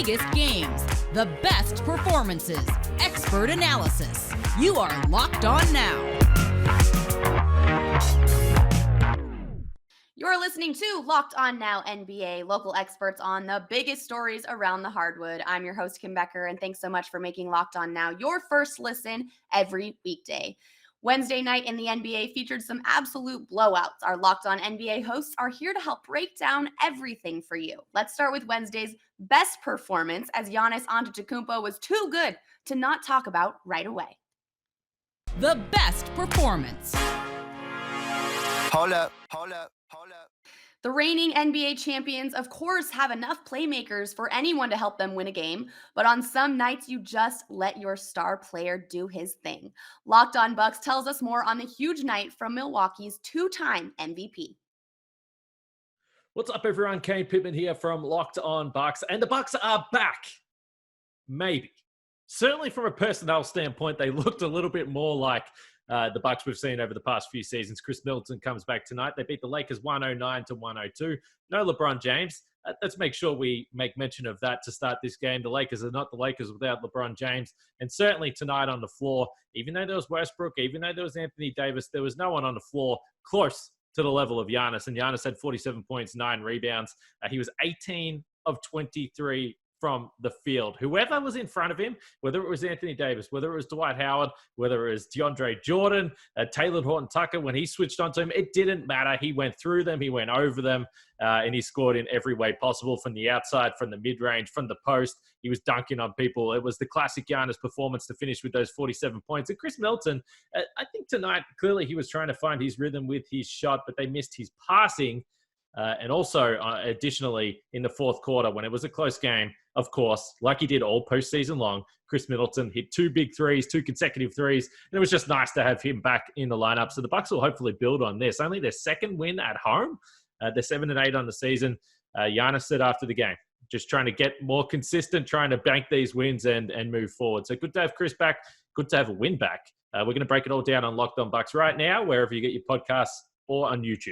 biggest games, the best performances, expert analysis. You are Locked On Now. You're listening to Locked On Now NBA, local experts on the biggest stories around the hardwood. I'm your host, Kim Becker, and thanks so much for making Locked On Now your first listen every weekday. Wednesday night in the NBA featured some absolute blowouts. Our Locked On NBA hosts are here to help break down everything for you. Let's start with Wednesday's best performance, as Giannis Antetokounmpo was too good to not talk about right away. The best performance. Hold up. The reigning NBA champions, of course, have enough playmakers for anyone to help them win a game, but on some nights, you just let your star player do his thing. Locked On Bucks tells us more on the huge night from Milwaukee's two-time MVP. What's up, everyone? Kane Pittman here from Locked On Bucks, and the Bucks are back. Maybe. Certainly from a personnel standpoint, they looked a little bit more like the Bucks we've seen over the past few seasons. Chris Middleton comes back tonight. They beat the Lakers 109-102. No LeBron James. Let's make sure we make mention of that to start this game. The Lakers are not the Lakers without LeBron James. And certainly tonight on the floor, even though there was Westbrook, even though there was Anthony Davis, there was no one on the floor close to the level of Giannis. And Giannis had 47 points, 9 rebounds. He was 18 of 23 from the field. Whoever was in front of him, whether it was Anthony Davis, whether it was Dwight Howard, whether it was DeAndre Jordan, Taylor Horton-Tucker, when he switched onto him, it didn't matter. He went through them, he went over them, and he scored in every way possible, from the outside, from the mid-range, from the post. He was dunking on people. It was the classic Giannis performance to finish with those 47 points. And Chris Middleton, I think tonight, clearly he was trying to find his rhythm with his shot, but they missed his passing. And also, additionally, in the fourth quarter, when it was a close game, of course, like he did all postseason long, Chris Middleton hit 2 big threes, 2 consecutive threes, and it was just nice to have him back in the lineup. So the Bucks will hopefully build on this. Only their second win at home. They're 7-8 on the season. Giannis said after the game, just trying to get more consistent, trying to bank these wins and move forward. So good to have Chris back. Good to have a win back. We're going to break it all down on Locked On Bucks right now, wherever you get your podcasts or on YouTube.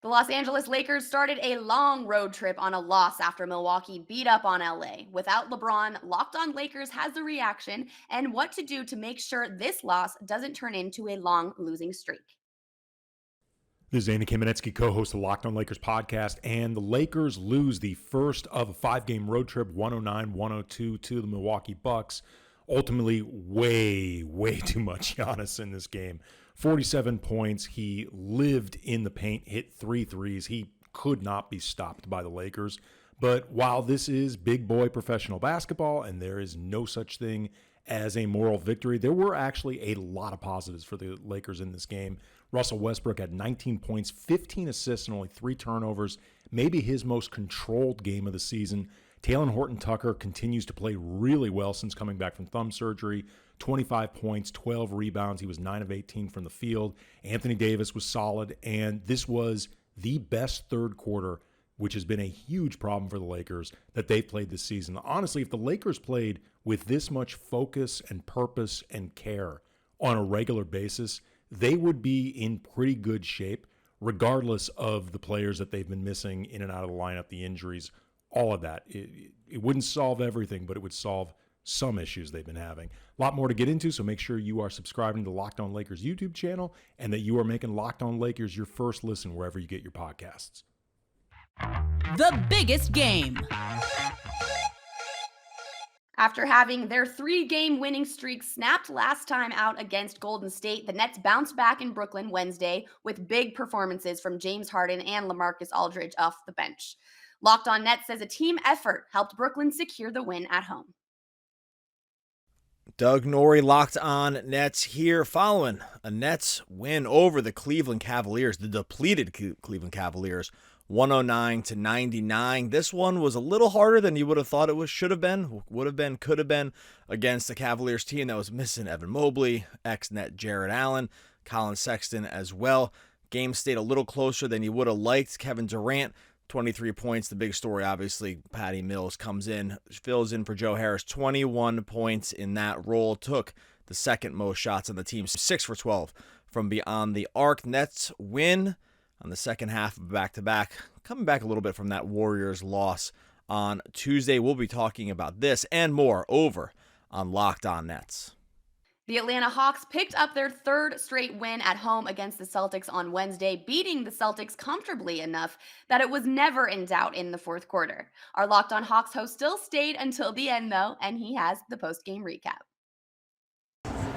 The Los Angeles Lakers started a long road trip on a loss after Milwaukee beat up on LA. Without LeBron, Locked On Lakers has the reaction and what to do to make sure this loss doesn't turn into a long losing streak. This is Andy Kamenetsky, co-host of the Locked On Lakers podcast, and the Lakers lose the first of a 5-game road trip, 109-102 to the Milwaukee Bucks. Ultimately, way too much Giannis in this game. 47 points. He lived in the paint, hit 3 threes. He could not be stopped by the Lakers. But while this is big boy professional basketball and there is no such thing as a moral victory, there were actually a lot of positives for the Lakers in this game. Russell Westbrook had 19 points, 15 assists, and only 3 turnovers. Maybe his most controlled game of the season. Taylor Horton-Tucker continues to play really well since coming back from thumb surgery. 25 points, 12 rebounds. He was 9 of 18 from the field. Anthony Davis was solid, and this was the best third quarter, which has been a huge problem for the Lakers that they've played this season. Honestly, if the Lakers played with this much focus and purpose and care on a regular basis, they would be in pretty good shape, regardless of the players that they've been missing in and out of the lineup, the injuries, all of that. It wouldn't solve everything, but it would solve some issues they've been having. A lot more to get into, so make sure you are subscribing to the Locked On Lakers YouTube channel and that you are making Locked On Lakers your first listen wherever you get your podcasts. The biggest game. After having their 3-game winning streak snapped last time out against Golden State, the Nets bounced back in Brooklyn Wednesday with big performances from James Harden and LaMarcus Aldridge off the bench. Locked On Nets says a team effort helped Brooklyn secure the win at home. Doug Norrie, Locked On Nets here, following a Nets win over the Cleveland Cavaliers, the depleted Cleveland Cavaliers, 109-99. This one was a little harder than you would have thought it should have been, would have been, could have been, against the Cavaliers team that was missing Evan Mobley, ex-Net Jared Allen, Colin Sexton as well. Game stayed a little closer than you would have liked. Kevin Durant, 23 points. The big story, obviously, Patty Mills comes in, fills in for Joe Harris. 21 points in that role. Took the second most shots on the team, 6 for 12 from beyond the arc. Nets win on the second half of back-to-back, coming back a little bit from that Warriors loss on Tuesday. We'll be talking about this and more over on Locked On Nets. The Atlanta Hawks picked up their third straight win at home against the Celtics on Wednesday, beating the Celtics comfortably enough that it was never in doubt in the fourth quarter. Our Locked On Hawks host still stayed until the end, though, and he has the post-game recap.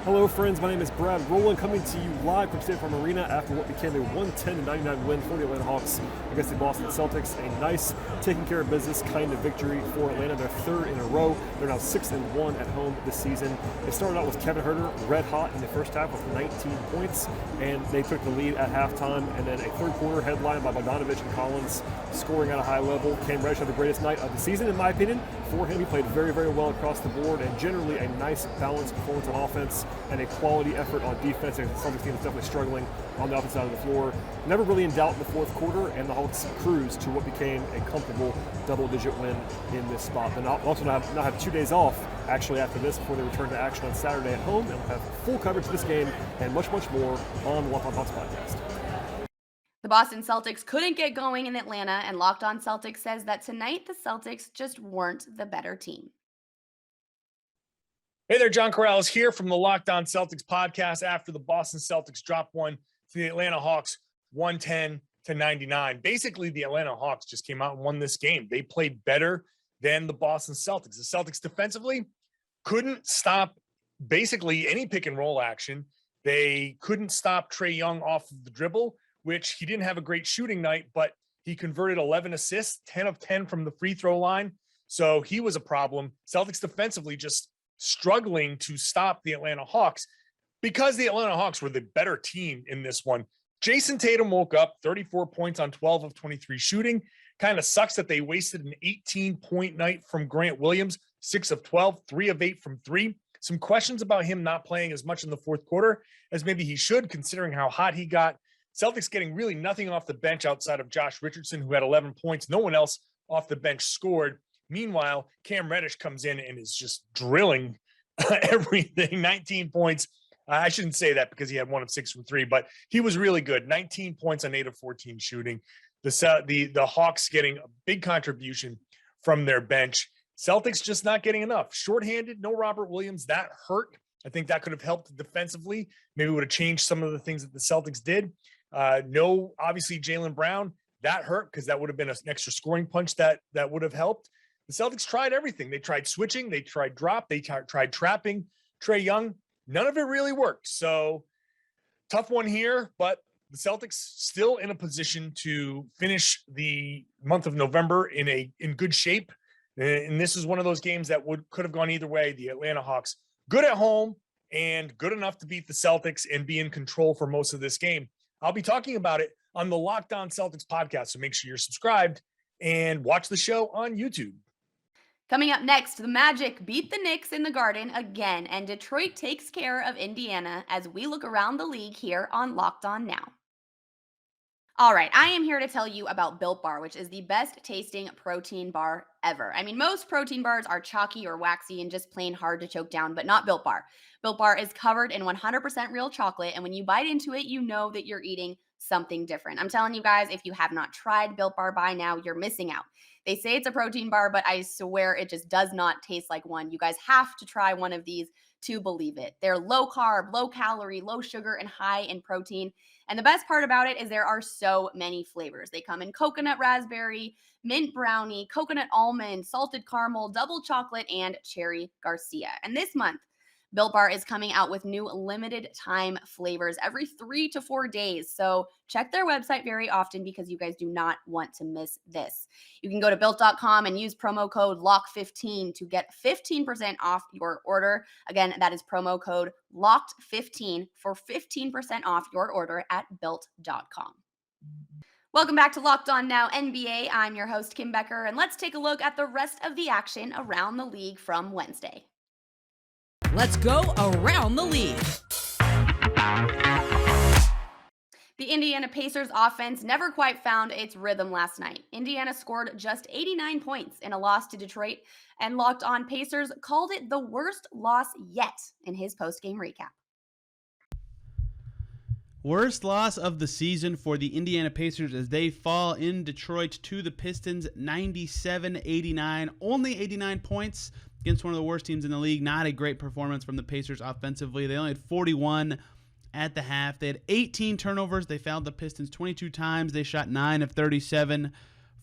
Hello friends, my name is Brad Rowland, coming to you live from State Farm Arena after what became a 110-99 win for the Atlanta Hawks against the Boston Celtics. A nice, taking care of business kind of victory for Atlanta, their third in a row. They're now 6-1 at home this season. They started out with Kevin Huerter red hot in the first half with 19 points, and they took the lead at halftime, and then a third quarter headlined by Bogdanovich and Collins scoring at a high level. Cam Reddish had the greatest night of the season, in my opinion. For him, he played very, very well across the board, and generally a nice, balanced performance on offense and a quality effort on defense. And the Celtics team is definitely struggling on the offensive side of the floor. Never really in doubt in the fourth quarter, and the Hawks cruised to what became a comfortable double-digit win in this spot. But also now have 2 days off, actually, after this, before they return to action on Saturday at home, and we'll have full coverage of this game and much, much more on the Locked On Hawks podcast. The Boston Celtics couldn't get going in Atlanta, and Locked On Celtics says that tonight the Celtics just weren't the better team. Hey there, John Corrales here from the Locked On Celtics podcast after the Boston Celtics dropped one to the Atlanta Hawks 110-99. Basically, the Atlanta Hawks just came out and won this game. They played better than the Boston Celtics. The Celtics defensively couldn't stop basically any pick and roll action. They couldn't stop Trae Young off of the dribble, which he didn't have a great shooting night, but he converted 11 assists, 10 of 10 from the free throw line. So he was a problem. Celtics defensively just struggling to stop the Atlanta Hawks because the Atlanta Hawks were the better team in this one. Jason Tatum woke up 34 points on 12 of 23 shooting. Kind of sucks that they wasted an 18-point night from Grant Williams, 6 of 12, 3 of 8 from 3. Some questions about him not playing as much in the fourth quarter as maybe he should, considering how hot he got. Celtics getting really nothing off the bench outside of Josh Richardson, who had 11 points. No one else off the bench scored. Meanwhile, Cam Reddish comes in and is just drilling everything. 19 points. I shouldn't say that because he had 1 of 6 from 3, but he was really good. 19 points on 8 of 14 shooting. The Hawks getting a big contribution from their bench. Celtics just not getting enough. Shorthanded, no Robert Williams. That hurt. I think that could have helped defensively. Maybe would have changed some of the things that the Celtics did. No, obviously, Jaylen Brown. That hurt because that would have been an extra scoring punch that would have helped. The Celtics tried everything. They tried switching. They tried drop. They tried trapping Trae Young. None of it really worked. So tough one here, but the Celtics still in a position to finish the month of November in good shape. And this is one of those games that could have gone either way. The Atlanta Hawks good at home and good enough to beat the Celtics and be in control for most of this game. I'll be talking about it on the Locked On Celtics podcast. So make sure you're subscribed and watch the show on YouTube. Coming up next, the Magic beat the Knicks in the Garden again, and Detroit takes care of Indiana as we look around the league here on Locked On Now. All right, I am here to tell you about Built Bar, which is the best tasting protein bar ever. I mean, most protein bars are chalky or waxy and just plain hard to choke down, but not Built Bar. Built Bar is covered in 100% real chocolate, and when you bite into it, you know that you're eating something different. I'm telling you guys, if you have not tried Built Bar by now, you're missing out. They say it's a protein bar, but I swear it just does not taste like one. You guys have to try one of these to believe it. They're low carb, low calorie, low sugar, and high in protein. And the best part about it is there are so many flavors. They come in coconut raspberry, mint brownie, coconut almond, salted caramel, double chocolate, and cherry Garcia. And this month, Built Bar is coming out with new limited time flavors every 3 to 4 days. So check their website very often because you guys do not want to miss this. You can go to built.com and use promo code LOCK15 to get 15% off your order. Again, that is promo code LOCKED15 for 15% off your order at built.com. Welcome back to Locked On Now NBA. I'm your host, Kim Becker, and let's take a look at the rest of the action around the league from Wednesday. Let's go around the league. The Indiana Pacers offense never quite found its rhythm last night. Indiana scored just 89 points in a loss to Detroit, and Locked On Pacers called it the worst loss yet in his post-game recap. Worst loss of the season for the Indiana Pacers as they fall in Detroit to the Pistons 97-89. Only 89 points against one of the worst teams in the league. Not a great performance from the Pacers offensively. They only had 41 at the half. They had 18 turnovers. They fouled the Pistons 22 times. They shot 9 of 37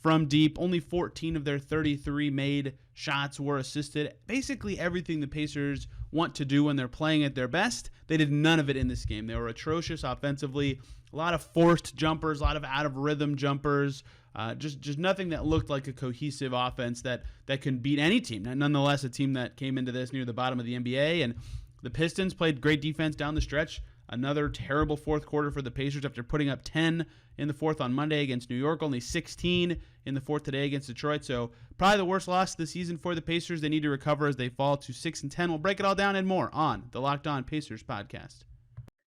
from deep. Only 14 of their 33 made shots were assisted. Basically everything the Pacers want to do when they're playing at their best, they did none of it in this game. They were atrocious offensively. A lot of forced jumpers, a lot of out-of-rhythm jumpers. Just nothing that looked like a cohesive offense that can beat any team. Nonetheless, a team that came into this near the bottom of the NBA. And the Pistons played great defense down the stretch. Another terrible fourth quarter for the Pacers after putting up 10 in the fourth on Monday against New York, only 16 in the fourth today against Detroit. So probably the worst loss of the season for the Pacers. They need to recover as they fall to 6-10. We'll break it all down and more on the Locked On Pacers podcast.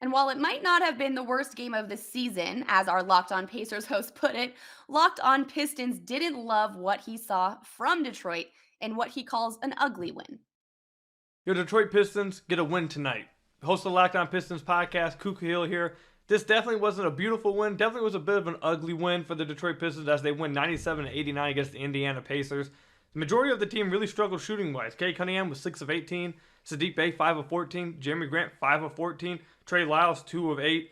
And while it might not have been the worst game of the season, as our Locked On Pacers host put it, Locked On Pistons didn't love what he saw from Detroit in what he calls an ugly win. Your Detroit Pistons get a win tonight. Host of the Locked On Pistons podcast, Kuka Hill here. This definitely wasn't a beautiful win. Definitely was a bit of an ugly win for the Detroit Pistons as they win 97-89 against the Indiana Pacers. The majority of the team really struggled shooting-wise. Cade Cunningham was 6 of 18. Sadiq Bey, 5 of 14. Jeremy Grant, 5 of 14. Trey Lyles, 2 of 8.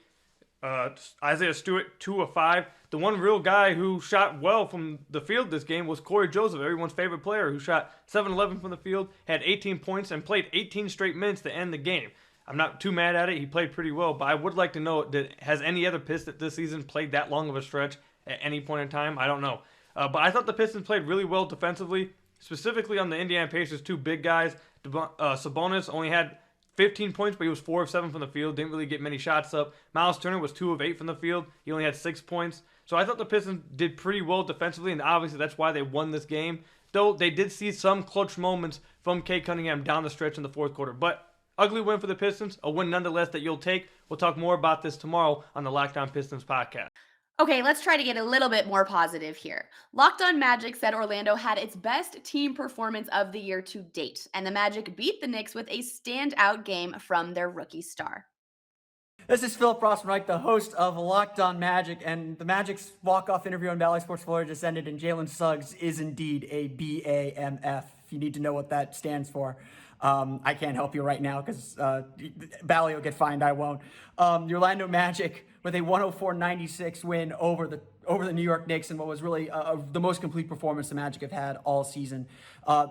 Isaiah Stewart, 2 of 5. The one real guy who shot well from the field this game was Corey Joseph, everyone's favorite player, who shot 7-11 from the field, had 18 points, and played 18 straight minutes to end the game. I'm not too mad at it. He played pretty well, but I would like to know, has any other Piston this season played that long of a stretch at any point in time? I don't know. But I thought the Pistons played really well defensively, specifically on the Indiana Pacers' two big guys. Sabonis only had 15 points, but he was 4 of 7 from the field. Didn't really get many shots up. Miles Turner was 2 of 8 from the field. He only had 6 points. So I thought the Pistons did pretty well defensively, and obviously that's why they won this game. Though they did see some clutch moments from Cade Cunningham down the stretch in the fourth quarter. But ugly win for the Pistons, a win nonetheless that you'll take. We'll talk more about this tomorrow on the Locked On Pistons podcast. Okay, let's try to get a little bit more positive here. Locked On Magic said Orlando had its best team performance of the year to date, and the Magic beat the Knicks with a standout game from their rookie star. This is Philip Rossman-Reich, the host of Locked On Magic, and the Magic's walk-off interview on Valley Sports Florida just ended, and Jalen Suggs is indeed a BAMF, if you need to know what that stands for. I can't help you right now because Bally will get fined. I won't. The Orlando Magic with a 104-96 win over the New York Knicks, and what was really the most complete performance the Magic have had all season.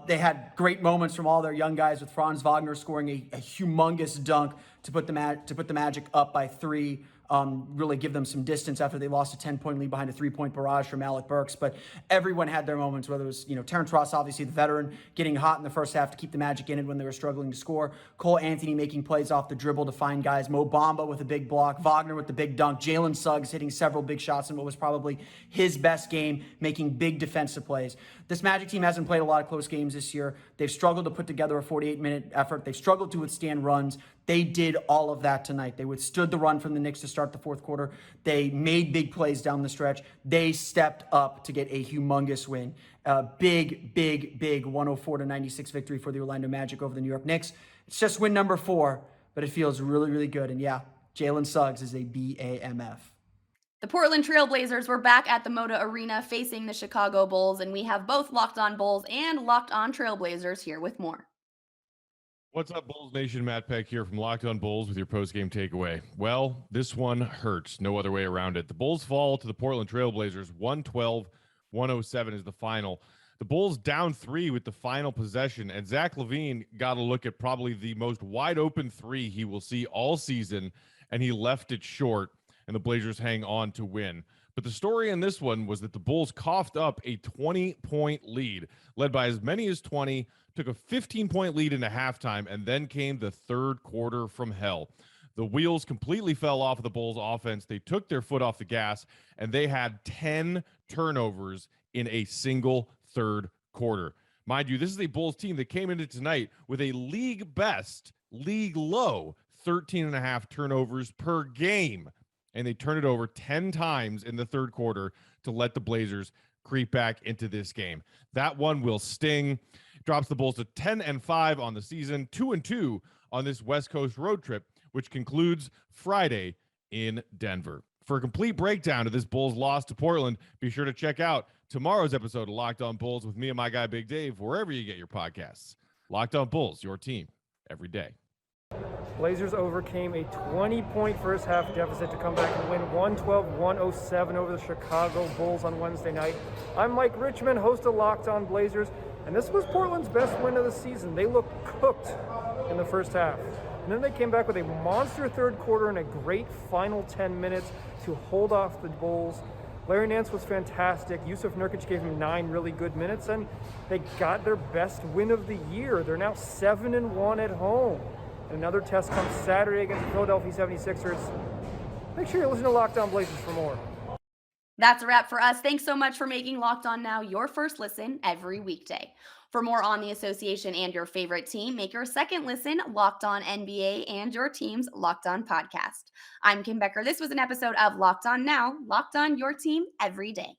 They had great moments from all their young guys, with Franz Wagner scoring a humongous dunk to put the Magic up by 3. Really give them some distance after they lost a 10-point lead behind a 3-point barrage from Alec Burks. But everyone had their moments, whether it was, Terrence Ross, obviously the veteran, getting hot in the first half to keep the Magic in it when they were struggling to score. Cole Anthony making plays off the dribble to find guys. Mo Bamba with a big block. Wagner with the big dunk. Jalen Suggs hitting several big shots in what was probably his best game, making big defensive plays. This Magic team hasn't played a lot of close games this year. They've struggled to put together a 48-minute effort. They've struggled to withstand runs. They did all of that tonight. They withstood the run from the Knicks to start the fourth quarter. They made big plays down the stretch. They stepped up to get a humongous win. Big 104-96 victory for the Orlando Magic over the New York Knicks. It's just win number 4, but it feels really, really good. And yeah, Jalen Suggs is a BAMF. The Portland Trail Blazers were back at the Moda Arena facing the Chicago Bulls, and we have both Locked On Bulls and Locked On Trail Blazers here with more. What's up, Bulls Nation? Matt Peck here from Locked On Bulls with your post-game takeaway. Well, this one hurts. No other way around it. The Bulls fall to the Portland Trail Blazers. 112-107 is the final. The Bulls down 3 with the final possession, and Zach LaVine got a look at probably the most wide-open 3 he will see all season, and he left it short, and the Blazers hang on to win. But the story in this one was that the Bulls coughed up a 20-point lead, led by as many as 20, took a 15-point lead into halftime, and then came the third quarter from hell. The wheels completely fell off of the Bulls' offense. They took their foot off the gas, and they had 10 turnovers in a single third quarter. Mind you, this is a Bulls team that came into tonight with a league-best, league-low 13.5 turnovers per game, and they turned it over 10 times in the third quarter to let the Blazers creep back into this game. That one will sting. Drops the Bulls to 10-5 on the season, 2-2 on this West Coast road trip, which concludes Friday in Denver. For a complete breakdown of this Bulls loss to Portland, be sure to check out tomorrow's episode of Locked On Bulls with me and my guy Big Dave, wherever you get your podcasts. Locked On Bulls, your team every day. Blazers overcame a 20-point first half deficit to come back and win 112-107 over the Chicago Bulls on Wednesday night. I'm Mike Richmond, host of Locked On Blazers, and this was Portland's best win of the season. They looked cooked in the first half. And then they came back with a monster third quarter and a great final 10 minutes to hold off the Bulls. Larry Nance was fantastic. Yusuf Nurkic gave him 9 really good minutes, and they got their best win of the year. They're now 7-1 at home. Another test comes Saturday against the Philadelphia 76ers. Make sure you listen to Locked On Blazers for more. That's a wrap for us. Thanks so much for making Locked On Now your first listen every weekday. For more on the association and your favorite team, make your second listen Locked On NBA and your team's Locked On podcast. I'm Kim Becker. This was an episode of Locked On Now, Locked On your team every day.